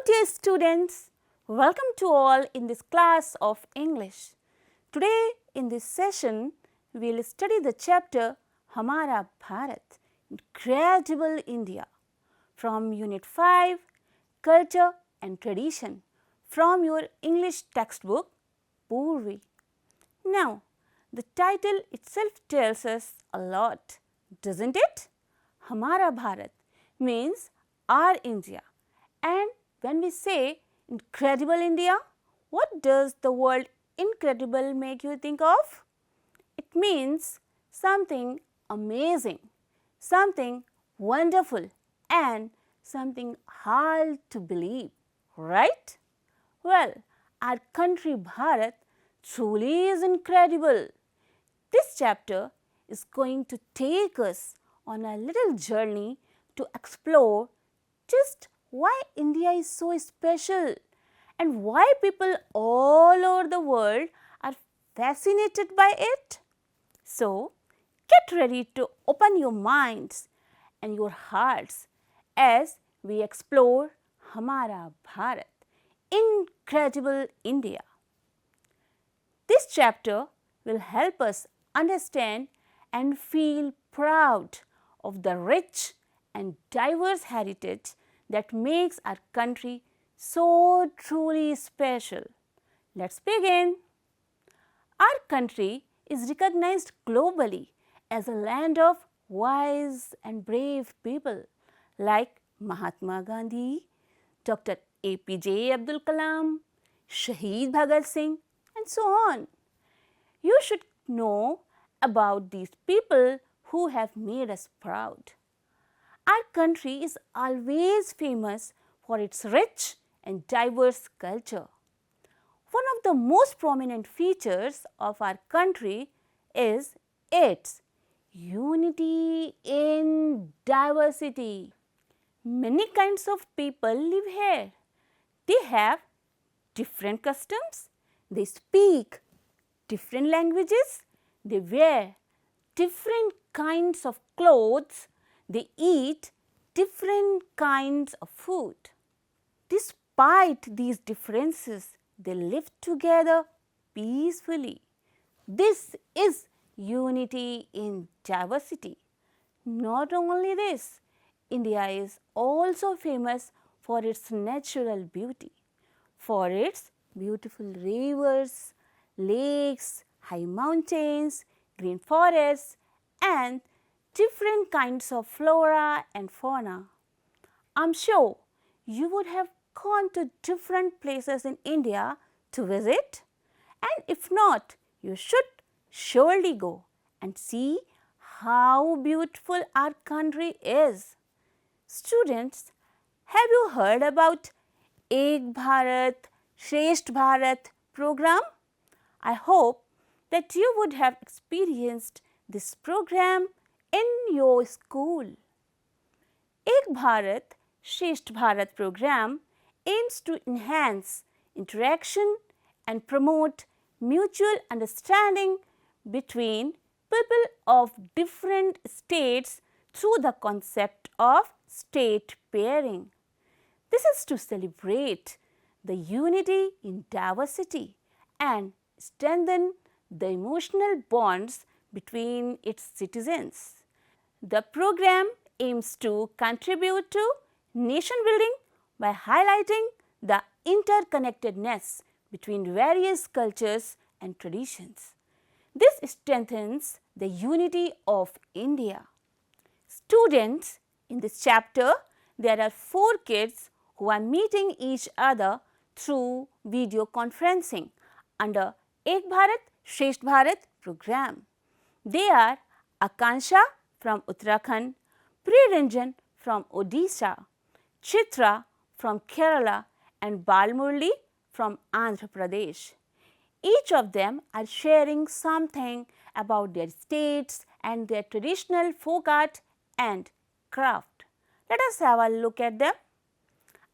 dear students, welcome to all in this class of English. Today in this session, we will study the chapter Hamara Bharat, Incredible India from Unit 5, Culture and Tradition from your English textbook Poorvi. Now, the title itself tells us a lot, doesn't it? Hamara Bharat means our India. And when we say incredible India, what does the word incredible make you think of? It means something amazing, something wonderful and something hard to believe, right? Well, our country Bharat truly is incredible. This chapter is going to take us on a little journey to explore just why India is so special and why people all over the world are fascinated by it. So, get ready to open your minds and your hearts as we explore Hamara Bharat, Incredible India. This chapter will help us understand and feel proud of the rich and diverse heritage that makes our country so truly special. Let's begin. Our country is recognized globally as a land of wise and brave people like Mahatma Gandhi, Dr. APJ Abdul Kalam, Shaheed Bhagat Singh, and so on. You should know about these people who have made us proud. Our country is always famous for its rich and diverse culture. One of the most prominent features of our country is its unity in diversity. Many kinds of people live here. They have different customs, they speak different languages, they wear different kinds of clothes, they eat different kinds of food. Despite these differences, they live together peacefully. This is unity in diversity. Not only this, India is also famous for its natural beauty, for its beautiful rivers, lakes, high mountains, green forests, and different kinds of flora and fauna. I'm sure you would have gone to different places in India to visit, and if not, you should surely go and see how beautiful our country is. Students, have you heard about Ek Bharat, Shreshtha Bharat program? I hope that you would have experienced this program in your school. Ek Bharat, Shreshtha Bharat program aims to enhance interaction and promote mutual understanding between people of different states through the concept of state pairing. This is to celebrate the unity in diversity and strengthen the emotional bonds between its citizens. The program aims to contribute to nation building by highlighting the interconnectedness between various cultures and traditions. This strengthens the unity of India. Students, in this chapter, there are 4 kids who are meeting each other through video conferencing under Ek Bharat, Shreshtha Bharat program. They are Akansha from Uttarakhand, Priyaranjan from Odisha, Chitra from Kerala and Balmurli from Andhra Pradesh. Each of them are sharing something about their states and their traditional folk art and craft. Let us have a look at them.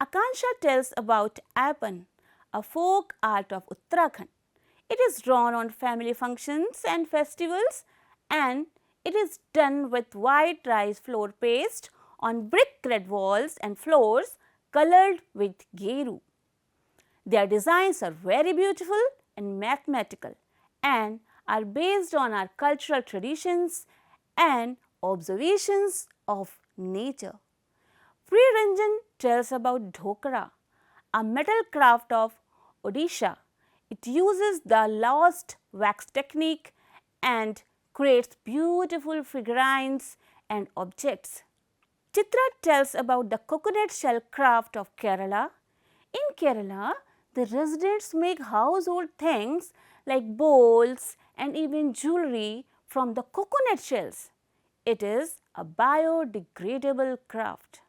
Akansha tells about Appan, a folk art of Uttarakhand. It is drawn on family functions and festivals, and it is done with white rice flour paste on brick red walls and floors colored with geru. Their designs are very beautiful and mathematical and are based on our cultural traditions and observations of nature. Priyaranjan tells about dhokra, a metal craft of Odisha. It uses the lost wax technique and creates beautiful figurines and objects. Chitra tells about the coconut shell craft of Kerala. In Kerala, the residents make household things like bowls and even jewelry from the coconut shells. It is a biodegradable craft.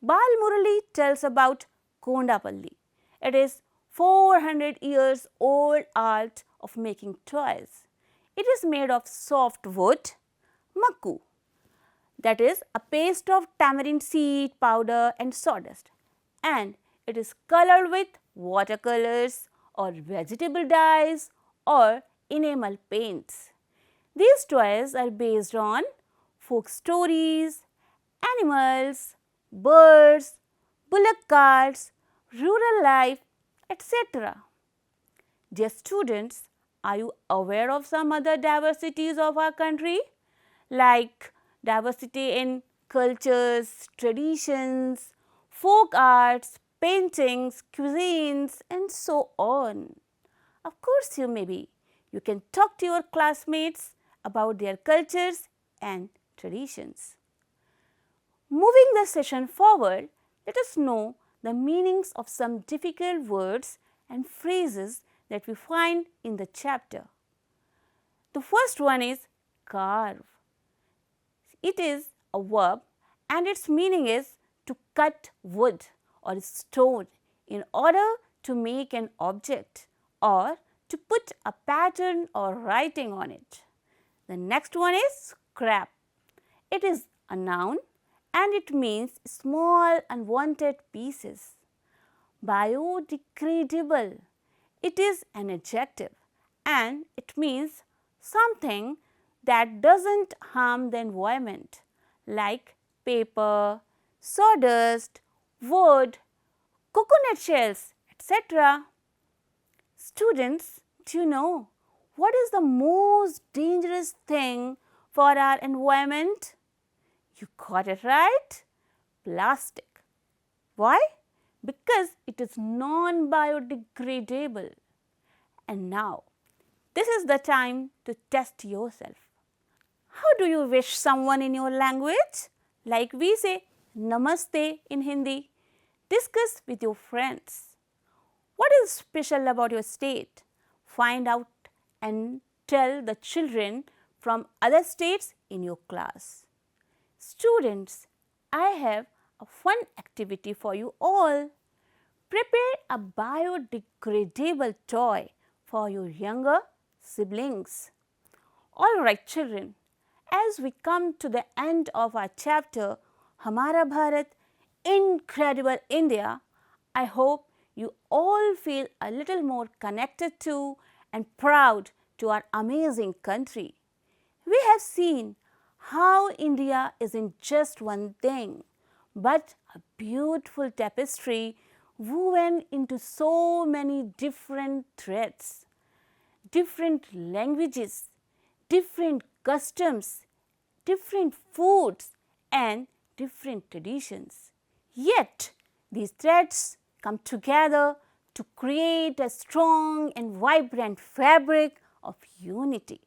Bal Murali tells about Kondapalli. It is 400 years old art of making toys. It is made of soft wood, makku, that is a paste of tamarind seed powder and sawdust, and it is colored with watercolors or vegetable dyes or enamel paints. These toys are based on folk stories, animals, birds, bullock carts, rural life, etc. Dear students, are you aware of some other diversities of our country, like diversity in cultures, traditions, folk arts, paintings, cuisines, and so on? Of course, you may be. You can talk to your classmates about their cultures and traditions. Moving the session forward, let us know the meanings of some difficult words and phrases that we find in the chapter. The first one is carve. It is a verb and its meaning is to cut wood or stone in order to make an object or to put a pattern or writing on it. The next one is scrap. It is a noun and it means small unwanted pieces. Biodegradable. It is an adjective and it means something that doesn't harm the environment, like paper, sawdust, wood, coconut shells, etc. Students, do you know what is the most dangerous thing for our environment? You got it right, plastic. Why? Because it is non-biodegradable. And now, this is the time to test yourself. How do you wish someone in your language? Like we say Namaste in Hindi. Discuss with your friends. What is special about your state? Find out and tell the children from other states in your class. Students, I have a fun activity for you all. Prepare a biodegradable toy for your younger siblings. Alright children, as we come to the end of our chapter, Hamara Bharat, Incredible India, I hope you all feel a little more connected to and proud to our amazing country. We have seen how India isn't just one thing, but a beautiful tapestry woven into so many different threads, different languages, different customs, different foods and different traditions. Yet, these threads come together to create a strong and vibrant fabric of unity.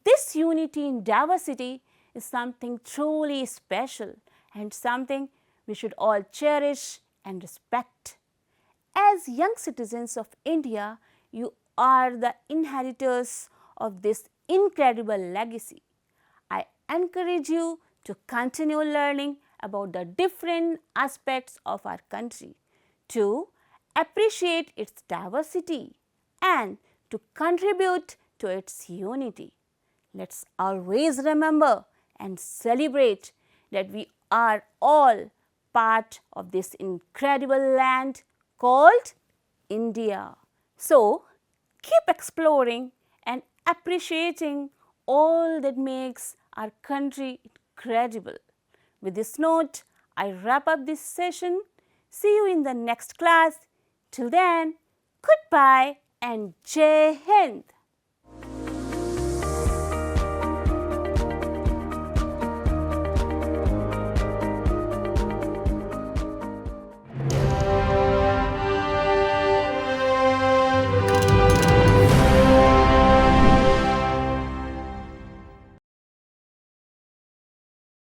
This unity in diversity is something truly special and something we should all cherish and respect. As young citizens of India, you are the inheritors of this incredible legacy. I encourage you to continue learning about the different aspects of our country, to appreciate its diversity and to contribute to its unity. Let's always remember and celebrate that we are all part of this incredible land called India. So, keep exploring and appreciating all that makes our country incredible. With this note, I wrap up this session. See you in the next class. Till then, goodbye and Jai Hind.